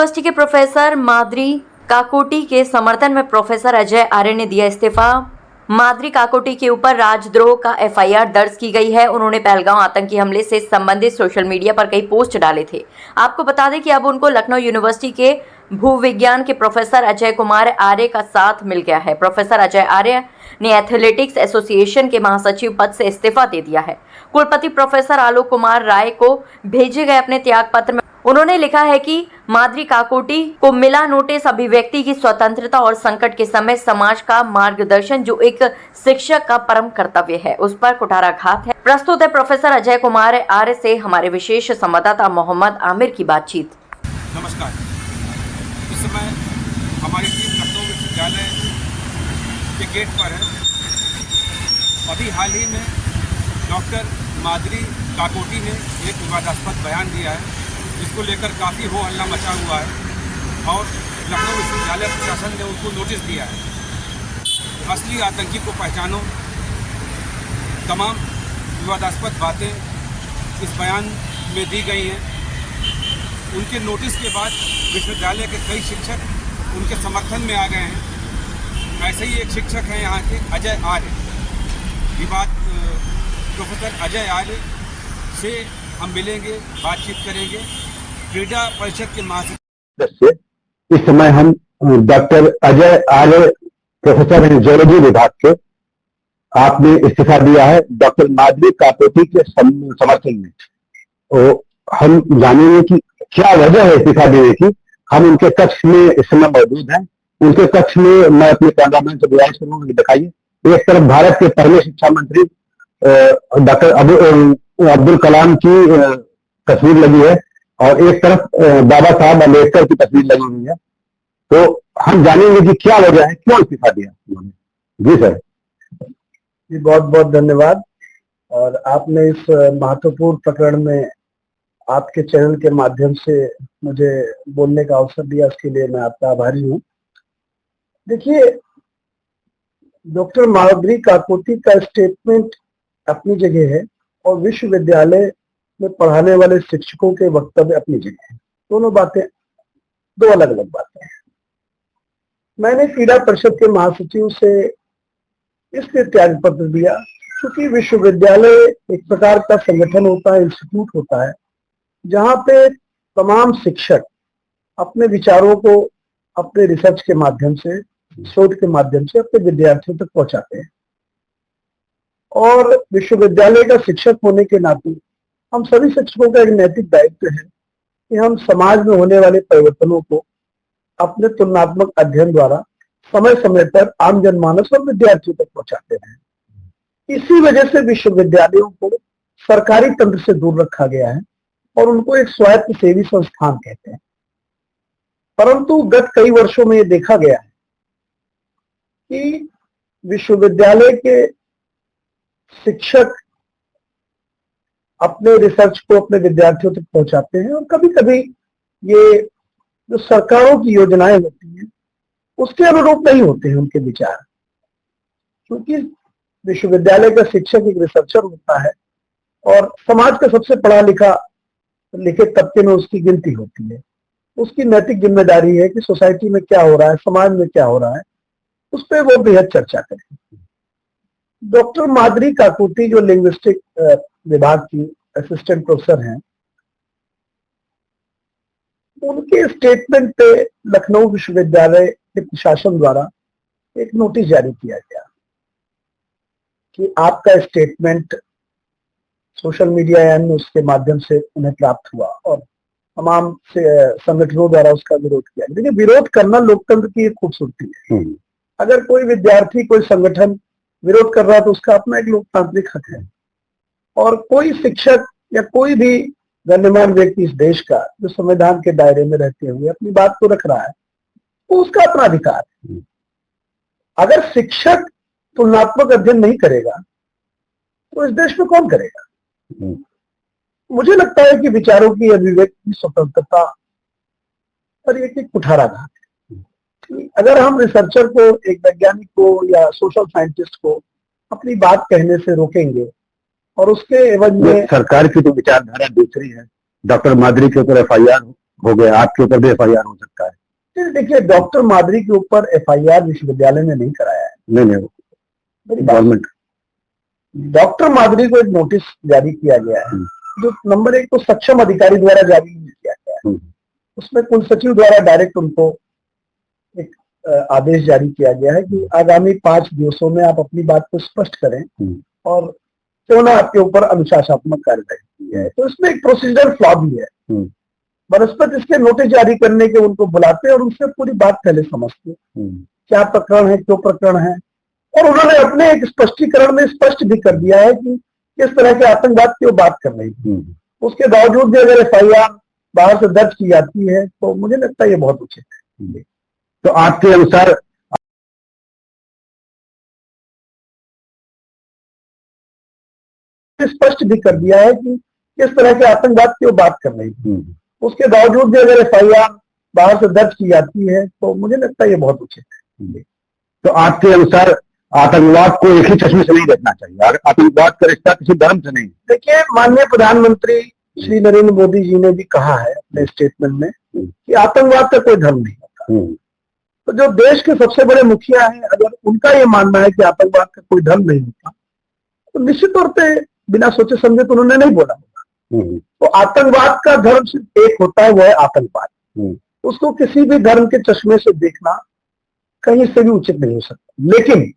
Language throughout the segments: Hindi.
यूनिवर्सिटी के प्रोफेसर माद्री काकोटी के समर्थन में प्रोफेसर अजय आर्य ने दिया इस्तीफा। माद्री काकोटी के ऊपर राजद्रोह का एफआईआर दर्ज की गई है। उन्होंने पहलगांव आतंकी हमले से संबंधित सोशल मीडिया पर कई पोस्ट डाले थे। आपको बता दें कि अब उनको लखनऊ यूनिवर्सिटी के भूविज्ञान के प्रोफेसर अजय कुमार आर्य का साथ मिल गया है। प्रोफेसर अजय आर्य ने एथलेटिक्स एसोसिएशन के महासचिव पद से इस्तीफा दे दिया है। कुलपति प्रोफेसर आलोक कुमार राय को भेजे गए अपने त्याग पत्र में उन्होंने लिखा है कि माद्री काकोटी को मिला नोटिस अभिव्यक्ति की स्वतंत्रता और संकट के समय समाज का मार्गदर्शन जो एक शिक्षक का परम कर्तव्य है, उस पर कुठाराघात है। प्रस्तुत है प्रोफेसर अजय कुमार आर्य से हमारे विशेष संवाददाता मोहम्मद आमिर की बातचीत। नमस्कार। इस समय हमारी टीम लखनऊ विश्वविद्यालय के गेट पर है। अभी हाल ही में डॉक्टर माद्री काकोटी ने एक विवादास्पद बयान दिया है, जिसको लेकर काफ़ी हो हल्ला मचा हुआ है और लखनऊ विश्वविद्यालय प्रशासन ने उनको नोटिस दिया है। असली आतंकी को पहचानो, तमाम विवादास्पद बातें इस बयान में दी गई हैं। उनके नोटिस के बाद विश्वविद्यालय के कई शिक्षक उनके समर्थन में आ गए हैं। ऐसे ही एक शिक्षक हैं यहाँ के अजय आर्य। प्रोफेसर अजय आर्य से हम मिलेंगे, बातचीत करेंगे। क्रीडा परिषद के महासचिव इस समय हम डॉक्टर अजय आर्य प्रोफेसर हैं जियोलॉजी विभाग के, आपने इस्तीफा दिया है डॉक्टर माद्री काकोटी के समर्थन में। तो हम जानेंगे कि क्या वजह है इस्तीफा देने की। हम उनके कक्ष में इस समय मौजूद हैं। उनके कक्ष में मैं अपने कैमरामैन से गुजारिश करूंगा, दिखाइए। एक तरफ भारत के पहले शिक्षा मंत्री डॉक्टर अब्दुल कलाम की तस्वीर लगी है और एक तरफ बाबा साहब अम्बेडकर की तस्वीर लगी हुई है। तो हम जानेंगे कि क्या वजह है, क्यों इस्तीफा दिया उन्होंने। जी सर। जी बहुत बहुत धन्यवाद। और आपने इस महत्वपूर्ण प्रकरण में आपके चैनल के माध्यम से मुझे बोलने का अवसर दिया, इसके लिए मैं आपका आभारी हूँ। देखिए, डॉक्टर माद्री काकोटी का स्टेटमेंट अपनी जगह है और विश्वविद्यालय में पढ़ाने वाले शिक्षकों के वक्तव्य अपनी जगह है। दोनों बातें, दो अलग अलग बातें हैं। मैंने क्रीडा परिषद के महासचिव से इसलिए त्याग पत्र दिया क्योंकि विश्वविद्यालय एक प्रकार का संगठन होता है, इंस्टीट्यूट होता है, जहां पे तमाम शिक्षक अपने विचारों को अपने रिसर्च के माध्यम से, शोध के माध्यम से अपने विद्यार्थियों तक पहुंचाते हैं। और विश्वविद्यालय का शिक्षक होने के नाते हम सभी शिक्षकों का एक नैतिक दायित्व है कि हम समाज में होने वाले परिवर्तनों को अपने तुलनात्मक अध्ययन द्वारा समय समय पर आम जनमानस और विद्यार्थियों तक पहुंचाते हैं। इसी वजह से विश्वविद्यालयों को सरकारी तंत्र से दूर रखा गया है और उनको एक स्वायत्त सेवी संस्थान कहते हैं। परंतु गत कई वर्षों में ये देखा गया है कि विश्वविद्यालय के शिक्षक अपने रिसर्च को अपने विद्यार्थियों तक पहुंचाते हैं और कभी कभी ये जो सरकारों की योजनाएं होती हैं उसके अनुरूप नहीं होते हैं उनके विचार, क्योंकि विश्वविद्यालय का शिक्षक एक रिसर्चर होता है और समाज का सबसे पढ़ा लिखा लिखित तबके में उसकी गिनती होती है। उसकी नैतिक जिम्मेदारी है कि सोसाइटी में क्या हो रहा है, समाज में क्या हो रहा है, उस पर वो बेहद चर्चा करें। डॉक्टर माद्री काकोटी जो लिंग्विस्टिक विभाग की असिस्टेंट प्रोफेसर हैं, उनके स्टेटमेंट पे लखनऊ विश्वविद्यालय के प्रशासन द्वारा एक नोटिस जारी किया गया कि आपका स्टेटमेंट सोशल मीडिया यानी उसके माध्यम से उन्हें प्राप्त हुआ और तमाम संगठनों द्वारा उसका विरोध किया। देखिए, विरोध करना लोकतंत्र की एक खूबसूरती है। अगर कोई विद्यार्थी, कोई संगठन विरोध कर रहा है तो उसका अपना एक लोकतांत्रिक हक है। और कोई शिक्षक या कोई भी गण्यमान्य व्यक्ति इस देश का जो संविधान के दायरे में रहते हुए अपनी बात को रख रहा है, तो उसका अपना अधिकार है। अगर शिक्षक तुलनात्मक अध्ययन नहीं करेगा तो इस देश में कौन करेगा? मुझे लगता है कि विचारों की अभिव्यक्ति, स्वतंत्रता और एक कुठाराघात है। अगर हम रिसर्चर को, एक वैज्ञानिक को या सोशल साइंटिस्ट को अपनी बात कहने से रोकेंगे और उसके एवज में सरकार की तो विचारधारा दूसरी है। डॉक्टर माद्री के ऊपर एफआईआर हो गया, आपके ऊपर भी FIR हो सकता है। देखिए, डॉक्टर मादरी के ऊपर FIR विश्वविद्यालय ने नहीं कराया है। नहीं, मेरी बात, गवर्नमेंट। डॉक्टर मादरी को एक नोटिस जारी किया गया है, जो नंबर 1 तो सक्षम अधिकारी द्वारा जारी नहीं किया गया है। उसमें कुल सचिव द्वारा डायरेक्ट उनको एक आदेश जारी किया गया है कि आगामी 5 दिवसों में आप अपनी बात को स्पष्ट करें और क्यों ना आपके ऊपर अनुशासनात्मक कार्रवाई की है। तो इसमें एक प्रोसीजर फ्लॉ भी है। बनस्पत इसके नोटिस जारी करने के उनको बुलाते और उनसे पूरी बात पहले समझते, क्या प्रकरण है, क्यों प्रकरण है, और उन्होंने अपने एक स्पष्टीकरण में स्पष्ट भी कर दिया है कि किस तरह के आतंकवाद की वो बात कर रही थी। उसके बावजूद भी अगर FIR बाहर से दर्ज की जाती है तो मुझे लगता है ये बहुत उचित है। तो आपके अनुसार स्पष्ट भी कर दिया है कि किस तरह के आतंकवाद की वो बात कर रही थी। उसके बावजूद भी अगर FIR बाहर से दर्ज की जाती है तो मुझे लगता है ये बहुत उचित है। तो आपके अनुसार आतंकवाद को एक ही चश्मे से नहीं देखना चाहिए, आतंकवाद का रिश्ता किसी धर्म से नहीं। देखिए, माननीय प्रधानमंत्री श्री नरेंद्र मोदी जी ने भी कहा है अपने स्टेटमेंट में कि आतंकवाद का कोई धर्म नहीं होता। तो जो देश के सबसे बड़े मुखिया हैं, अगर उनका ये मानना है कि आतंकवाद का कोई धर्म नहीं होता, तो निश्चित तौर पे बिना सोचे समझे तो उन्होंने नहीं बोला होगा। तो आतंकवाद का धर्म सिर्फ एक होता है, वो है आतंकवाद। उसको किसी भी धर्म के चश्मे से देखना कहीं से भी उचित नहीं हो सकता। लेकिन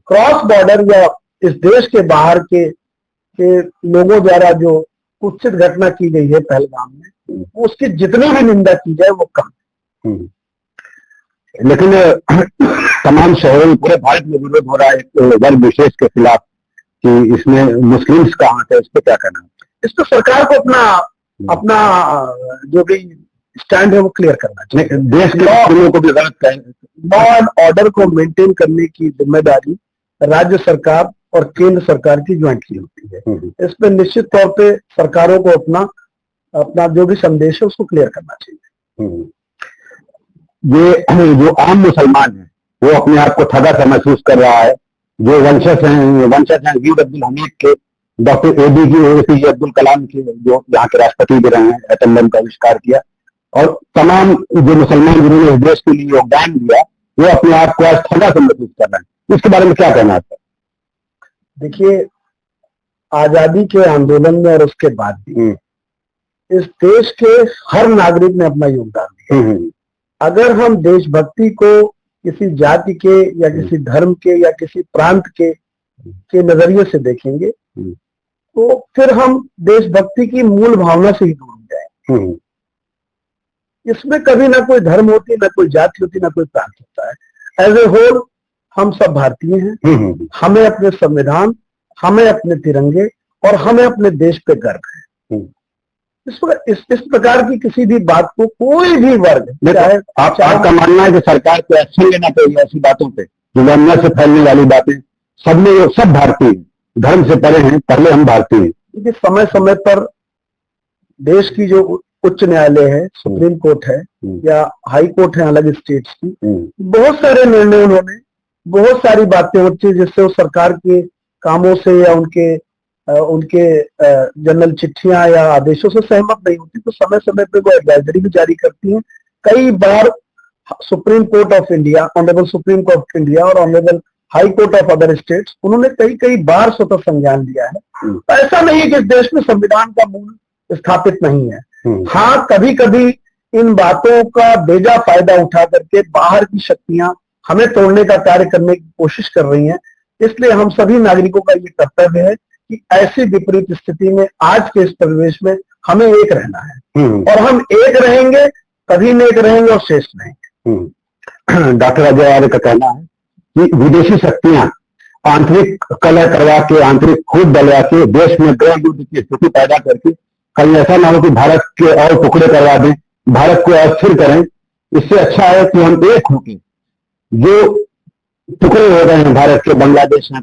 क्रॉस बॉर्डर या इस देश के बाहर के लोगों द्वारा जो कुत्सित घटना की गई है पहलगाम में, उसकी जितनी भी निंदा की जाए वो कम है। लेकिन तमाम शहरों में, पूरे भारत में विरोध हो रहा है एक वर्ग विशेष के खिलाफ कि इसमें मुस्लिम्स का हाथ है। इस पर क्या कहना है? इस पर सरकार को अपना जो भी स्टैंड है वो क्लियर करना चाहिए। देश के मुस्लिमों को भी गलत लॉ एंड ऑर्डर को मेंटेन करने की जिम्मेदारी राज्य सरकार और केंद्र सरकार की ज्वाइंटली होती है। इस पर निश्चित तौर पे सरकारों को अपना जो भी संदेश है उसको क्लियर करना चाहिए। ये जो आम मुसलमान है वो अपने आप को ठगा सा महसूस कर रहा है। जो वंशज हैं वीर अब्दुल हमीद के, डॉक्टर APJ अब्दुल कलाम के, जो यहाँ के राष्ट्रपति भी रहे हैं, एटम बम का आविष्कार किया, और तमाम जो मुसलमान जिन्होंने इस देश के लिए योगदान दिया, वो अपने आप को आज ठगा सा महसूस कर रहे हैं। इसके बारे में क्या कहना है? देखिए, आजादी के आंदोलन में और उसके बाद भी इस देश के हर नागरिक ने अपना योगदान दिया। अगर हम देशभक्ति को किसी जाति के या किसी धर्म के या किसी प्रांत के नजरिए से देखेंगे तो फिर हम देशभक्ति की मूल भावना से ही दूर हो जाएंगे। इसमें कभी ना कोई धर्म होती, ना कोई जाति होती, ना कोई प्रांत होता है। एज ए होल हम सब भारतीय हैं। हमें अपने संविधान, हमें अपने तिरंगे और हमें अपने देश पे गर्व है। इस प्रकार की किसी भी बात को कोई भी वर्ग, चाहे आपका मानना है कि सरकार को एक्शन लेना चाहिए ऐसी बातों पे, जो वन्य से फैलने वाली बातें? सब भारतीय धर्म से परे हैं, पहले हम भारतीय हैं। क्योंकि समय समय पर देश की जो उच्च न्यायालय है, सुप्रीम कोर्ट है या हाई कोर्ट है अलग स्टेट्स की, बहुत सारे निर्णय उन्होंने, बहुत सारी बातें होती है जिससे वो सरकार के कामों से या उनके जनरल चिट्ठियां या आदेशों से सहमत नहीं होती, तो समय समय पे वो एडवाइजरी भी जारी करती हैं। कई बार Supreme Court of India, honourable Supreme Court of India और honourable High Court of other states, उन्होंने कई बार स्वतः संज्ञान लिया है। तो ऐसा नहीं है कि इस देश में संविधान का मूल स्थापित नहीं है। हाँ, कभी कभी इन बातों का बेजा फायदा उठा करके बाहर की शक्तियां हमें तोड़ने का कार्य करने की कोशिश कर रही हैं। इसलिए हम सभी नागरिकों का ये कर्तव्य है कि ऐसी विपरीत स्थिति में, आज के इस परिवेश में हमें एक रहना है और हम एक रहेंगे, कभी नेक रहेंगे और श्रेष्ठ रहेंगे। डॉक्टर अजय आर्य का कहना है कि विदेशी शक्तियां आंतरिक कलह करवा के, आंतरिक खूब डलवा के देश में गृह युद्ध की स्थिति पैदा करके कहीं ऐसा ना हो कि भारत के और टुकड़े करवा दें, भारत को अस्थिर करें। इससे अच्छा है कि हम एक होकर, जो टुकड़े हो गए हैं भारत के, बांग्लादेश में